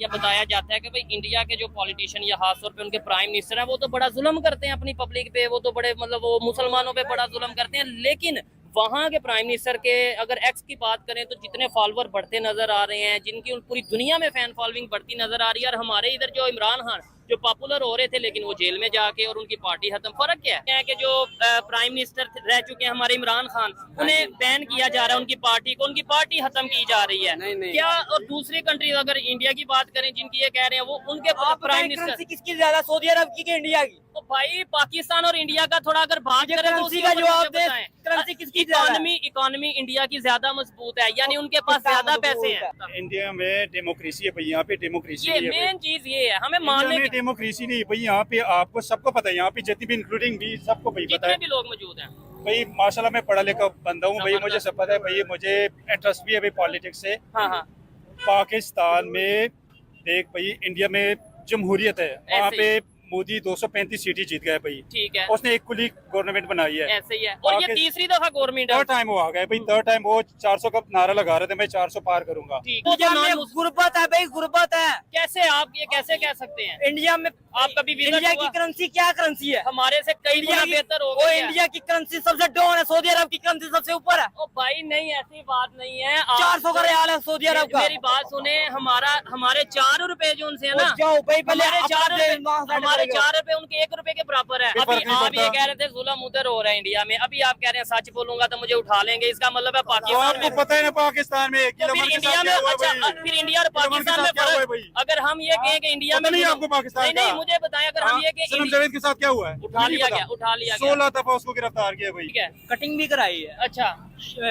यह बताया जाता है कि भाई इंडिया के जो पॉलिटिशियन या खासतौर पे उनके प्राइम मिनिस्टर हैं वो तो बड़ा जुल्म करते हैं अपनी पब्लिक पे, वो तो बड़े मतलब वो मुसलमानों पे बड़ा जुल्म करते हैं। लेकिन वहां के प्राइम मिनिस्टर के अगर एक्स की बात करें तो जितने फॉलोअर बढ़ते नजर आ रहे हैं, जिनकी पूरी दुनिया में फैन फॉलोइंग बढ़ती नजर आ रही है, और हमारे इधर जो इमरान खान जो पॉपुलर हो रहे थे लेकिन वो जेल में जाके और उनकी पार्टी खत्म। फर्क क्या है कि जो प्राइम मिनिस्टर रह चुके हैं हमारे इमरान खान, उन्हें बैन किया जा रहा है, उनकी पार्टी को, उनकी पार्टी खत्म की जा रही है। नहीं। क्या और दूसरी कंट्री अगर इंडिया की बात करें जिनकी ये कह रहे हैं वो उनके प्राइम मिनिस्टर किसकी ज्यादा, सऊदी अरब की इंडिया की? तो भाई पाकिस्तान और इंडिया का थोड़ा अगर बात करें तो करेंसी का जवाब दे, करेंसी किसकी ज्यादा है? इकोनॉमी इंडिया की ज्यादा मजबूत है, यानी उनके पास ज्यादा पैसे हैं। इंडिया में डेमोक्रेसी है भाई, यहाँ पे डेमोक्रेसी ये मेन चीज ये है, हमें मानने की डेमोक्रेसी नहीं भाई यहाँ पे, आपको सबको पता है यहाँ पे जितनी भी इंक्लूडिंग भी सबको भाई पता जितने है भी लोग मौजूद हैं। भाई। माशाल्लाह मैं पढ़ा लिखा बंदा हूँ भाई, मुझे सब पता है भाई, मुझे इंटरेस्ट भी है भाई पॉलिटिक्स से। हाँ हाँ पाकिस्तान में देख भाई, इंडिया में जमहूरियत है, वहाँ ऐसे पे मोदी 235 सीटें जीत गए भाई, ठीक है, उसने एक कुली गवर्नमेंट बनाई है। ऐसे ही है। और ये तीसरी दफा गवर्नमेंट है। थर्ड टाइम वो आ गए भाई, थर्ड टाइम वो 400 का नारा लगा रहे थे, मैं 400 पार करूंगा। ठीक इंडिया में गुर्बत है भाई, गुर्बत है कैसे आप ये कैसे कह सकते हैं? इंडिया में। आप कभी विजिट इंडिया हुआ? की करेंसी क्या करेंसी है? हमारे से कई गुना बेहतर हो वो गई है। इंडिया की करेंसी सबसे डाउन है, सऊदी अरब की करेंसी सबसे ऊपर है। ओ भाई नहीं, ऐसी बात नहीं है। 400 का रियाल है सऊदी अरब का। मेरी बात सुने, हमारे 4 रुपए जो उनसे है ना, जाओ भाई पहले हमारे 4 रुपए उनके 1 रुपए के बराबर है। अभी आप ये कह रहे थे जुल्म उधर हो रहा है इंडिया में, अभी आप कह रहे हैं सच बोलूंगा तो मुझे उठा लेंगे, इसका मतलब है पाकिस्तान में। आपको पता है ना पाकिस्तान में तो फिर इंडिया में, अच्छा फिर इंडिया और पाकिस्तान में फर्क, अगर हम ये कहें कि इंडिया में नहीं, आपको पाकिस्तान नहीं, मुझे बताएं, अगर हम ये कहें सनम जावेद के साथ क्या हुआ है? उठा लिया गया 16 दफा उसको गिरफ्तार किया भाई। ठीक है, कटिंग भी कराई है, अच्छा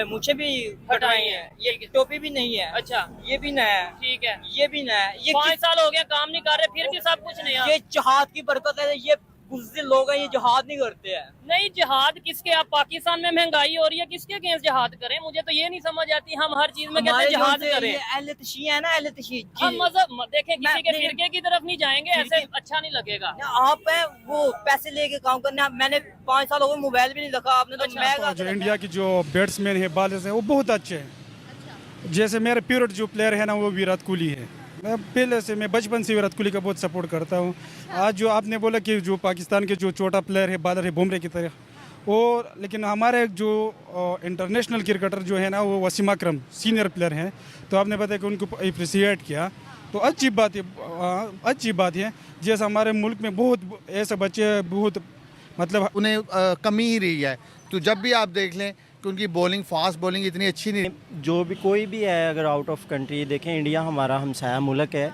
मुझे भी हटाई है, ये टोपी भी नहीं है, अच्छा ये भी नया है, ठीक है। ये भी नया है। ये 5 साल हो गए काम नहीं कर रहे, फिर भी सब कुछ नया। ये जहाद की बरकत है। ये बुज़दिल लोग हैं, ये जहाद नहीं करते हैं। नहीं जिहाद किसके, आप पाकिस्तान में महंगाई हो रही है, किसके अगेंस्ट जिहाद करें? मुझे तो ये नहीं समझ आती। हम हर चीज में कहते हैं जिहाद करें। अहले तशी है ना, अहले तशी। हम मजहब देखें, किसी के फिरके की तरफ नहीं जाएंगे, ऐसे अच्छा नहीं लगेगा। आप है वो पैसे लेके काम करना। मैंने 5 साल हो गए मोबाइल भी नहीं रखा आपने तो। अच्छा। जो इंडिया की जो बैट्समैन है, बॉलर्स है, वो बहुत अच्छे हैं। जैसे मेरे फेवरेट जो प्लेयर है ना वो विराट कोहली है। मैं पहले से, मैं बचपन से विराट कोहली का बहुत सपोर्ट करता हूँ। आज जो आपने बोला कि जो पाकिस्तान के जो छोटा प्लेयर है, बॉलर है बुमराह की तरह, और लेकिन हमारे जो इंटरनेशनल क्रिकेटर जो है ना वो वसीम अकरम सीनियर प्लेयर हैं, तो आपने बताया कि उनको अप्रिसिएट किया, तो अच्छी बात है, अच्छी बात है। जैसे हमारे मुल्क में बहुत ऐसे बच्चे बहुत मतलब उन्हें कमी ही रही है। तो जब भी आप देख लें कि उनकी बॉलिंग, फास्ट बॉलिंग इतनी अच्छी नहीं। जो भी कोई भी है, अगर आउट ऑफ कंट्री देखें, इंडिया हमारा हमसाया मुल्क है,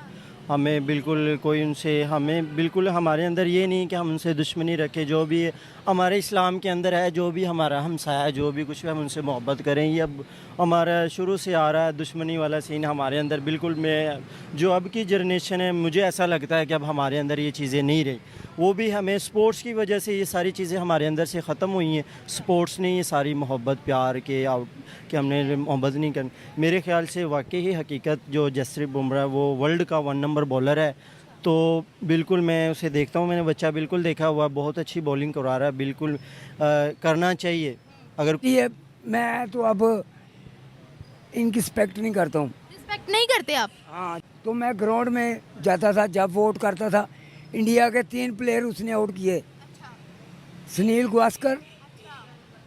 हमें बिल्कुल कोई उनसे, हमें बिल्कुल हमारे अंदर ये नहीं कि हम उनसे दुश्मनी रखें। जो भी हमारे इस्लाम के अंदर है, जो भी हमारा हमसाया, जो भी कुछ है, हम उनसे मोहब्बत करें। ये अब हमारा शुरू से आ रहा है दुश्मनी वाला सीन हमारे अंदर बिल्कुल। मैं जो अब की जनरेशन है, मुझे ऐसा लगता है कि अब हमारे अंदर ये चीज़ें नहीं रही। वो भी हमें स्पोर्ट्स की वजह से ये सारी चीज़ें हमारे अंदर से ख़त्म हुई हैं। स्पोर्ट्स ने ये सारी मोहब्बत प्यार के कि हमने मोहब्बत नहीं करनी। मेरे ख़्याल से वाकई ही हकीकत जो जसप्रीत बुमराह वो वर्ल्ड का 1 नंबर बॉलर है, तो बिल्कुल मैं उसे देखता हूँ। मैंने बच्चा बिल्कुल देखा हुआ, बहुत अच्छी बॉलिंग करा रहा है, बिल्कुल करना चाहिए। अगर ये मैं तो अब इनकी रिस्पेक्ट नहीं करता हूँ। रिस्पेक्ट नहीं करते आप? हाँ, तो मैं ग्राउंड में जाता था, जब वोट करता था, इंडिया के 3 प्लेयर उसने आउट किए। सुनील गावस्कर,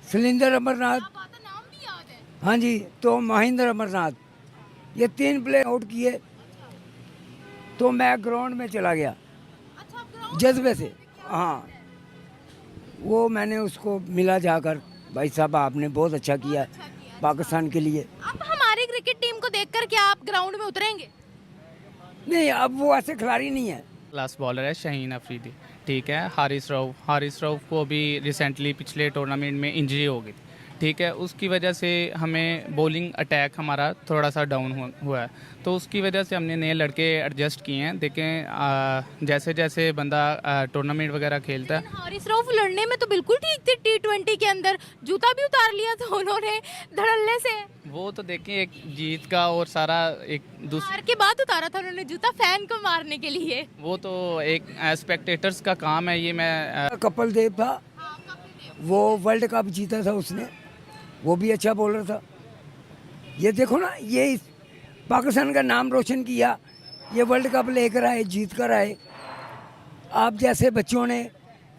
शैलेंद्र अमरनाथ, नाम भी याद है? हाँ जी, तो महेंद्र अमरनाथ, ये 3 प्लेयर आउट किए। तो मैं ग्राउंड में चला गया जज्बे से। हाँ, वो मैंने उसको मिला जाकर, भाई साहब आपने बहुत अच्छा किया पाकिस्तान के लिए। अब हमारी क्रिकेट टीम को देखकर क्या आप ग्राउंड में उतरेंगे? नहीं, अब वो ऐसे खिलाड़ी नहीं है। क्लास बॉलर है शाहीन अफरीदी, ठीक है। हारिस रऊफ को भी रिसेंटली पिछले टूर्नामेंट में इंजरी हो गई, ठीक है। उसकी वजह से हमें बॉलिंग अटैक हमारा थोड़ा सा डाउन हुआ है, तो उसकी वजह से हमने नए लड़के एडजस्ट किए हैं। देखें जैसे जैसे बंदा टूर्नामेंट वगैरह खेलता है। हारिस रऊफ लड़ने में तो बिल्कुल ठीक थे, T20 के अंदर जूता भी उतार लिया था उन्होंने धड़ल्ले से। वो तो देखें एक जीत का और सारा एक हार के बाद उतारा था उन्होंने जूता फैन को मारने के लिए। वो तो एक स्पेक्टेटर्स का काम है। ये मैं कपिल देव था, वो वर्ल्ड कप जीता था उसने, वो भी अच्छा बॉलर था। ये देखो ना, ये पाकिस्तान का नाम रोशन किया ये वर्ल्ड कप लेकर आए, जीत कर आए। आप जैसे बच्चों ने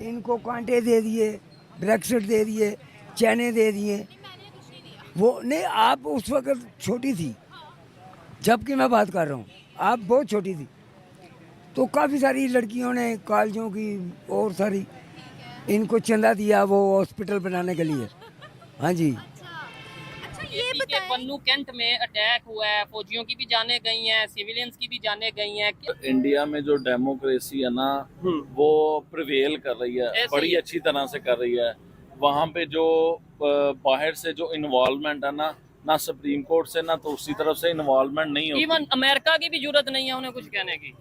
इनको कांटे दे दिए, ब्रेक्सिट दे दिए, चैने दे दिए। वो नहीं, आप उस वक्त छोटी थी जबकि मैं बात कर रहा हूँ, आप बहुत छोटी थी। तो काफ़ी सारी लड़कियों ने, कॉलेजों की और सारी, इनको चंदा दिया वो हॉस्पिटल बनाने के लिए। हाँ जी। अच्छा ये यूपी के बताएं, पन्नू कैंट में अटैक हुआ है, फौजियों की भी जानें गई हैं, सिविलियंस की भी जानें गई हैं। इंडिया में जो डेमोक्रेसी है ना वो प्रिवेल कर रही है, ऐसे बड़ी ही। अच्छी तरह से कर रही है। वहाँ पे जो बाहर से जो इन्वॉल्वमेंट है ना सुप्रीम कोर्ट से ना तो उसी तरफ से इन्वॉल्वमेंट नहीं होती। इवन अमेरिका की भी जरूरत नहीं है उन्हें कुछ कहने की।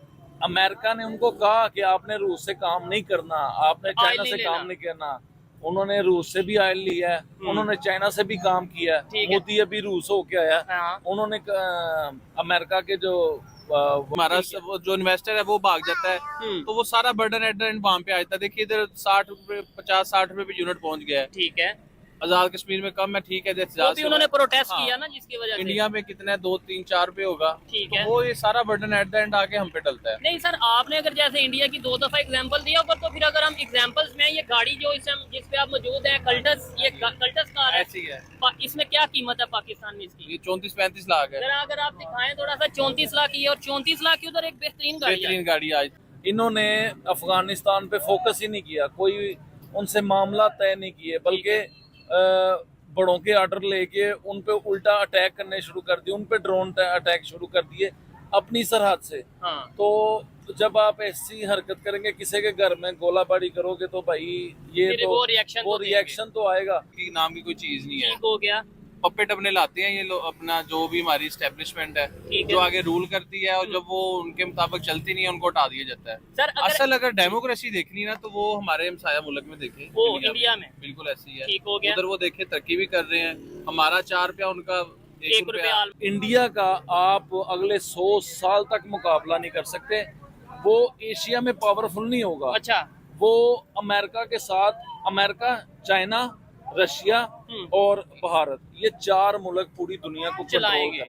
अमेरिका ने उनको कहा कि आपने रूस से काम नहीं करना, आपने चाइना नहीं से लेना। काम नहीं करना। उन्होंने रूस से भी ऑयल लिया है, उन्होंने चाइना से भी काम किया है। ठीक है। मोदी अभी रूस होके आया, हाँ। उन्होंने अमेरिका के जो हमारा जो इन्वेस्टर है वो भाग जाता है तो वो सारा बर्डन एट द एंड वहाँ पे आ जाता है। देखिए इधर 60 रुपए 50-60 रुपए पे यूनिट पहुंच गया है। ठीक है, आजाद कश्मीर में कम है, ठीक है, जैसे वो भी उन्होंने प्रोटेस्ट हाँ। किया ना, जिसकी वजह से। इंडिया में कितने 2-3-4 रुपए होगा। ठीक तो है। वो ये सारा बर्डन एट द एंड आके हम पे डलता है। नहीं सर, आपने अगर जैसे इंडिया की 2 दफा एग्जांपल दिया ऊपर, तो फिर अगर हम एग्जांपल्स में ये गाड़ी जो जिस पे आप मौजूद हैं, कल्टस, ये कल्टस कार है, ऐसी है, इसमें क्या कीमत है पाकिस्तान में इसकी? ये 34-35 लाख है। जरा अगर आप दिखाएं थोड़ा सा, 34 लाख की है, और 34 लाख की उधर एक बेहतरीन गाड़ी है। बेहतरीन गाड़ी आज इन्होंने अफगानिस्तान पे फोकस ही नहीं किया, कोई उनसे मामला तय नहीं किए, बल्कि बड़ों के ऑर्डर लेके उन पे उल्टा अटैक करने शुरू कर दिए, उन पे ड्रोन अटैक शुरू कर दिए अपनी सरहद से। हाँ। तो जब आप ऐसी हरकत करेंगे, किसी के घर में गोलाबारी करोगे तो भाई ये फिर तो वो रिएक्शन तो आएगा। की नाम की कोई चीज नहीं है। ठीक हो गया। पपेट अपने लाते हैं ये लोग, अपना जो भी हमारी एस्टेब्लिशमेंट है ठीक है। जो आगे रूल करती है, और जब वो उनके मुताबिक चलती नहीं है उनको हटा दिया जाता है। सर असल अगर डेमोक्रेसी देखनी ना तो वो हमारे हमसाया मुल्क में देखे, वो इंडिया में बिल्कुल ऐसी है। ठीक हो गया। उधर वो देखे तरक्की भी कर रहे हैं, हमारा 4 रुपया उनका 1 रुपया। इंडिया का आप अगले 100 साल तक मुकाबला नहीं कर सकते, वो एशिया में पावरफुल नहीं होगा। अच्छा। वो अमेरिका के साथ, अमेरिका, चाइना, रशिया और भारत, ये 4 मुल्क पूरी दुनिया को चलाएंगे। कंट्रोल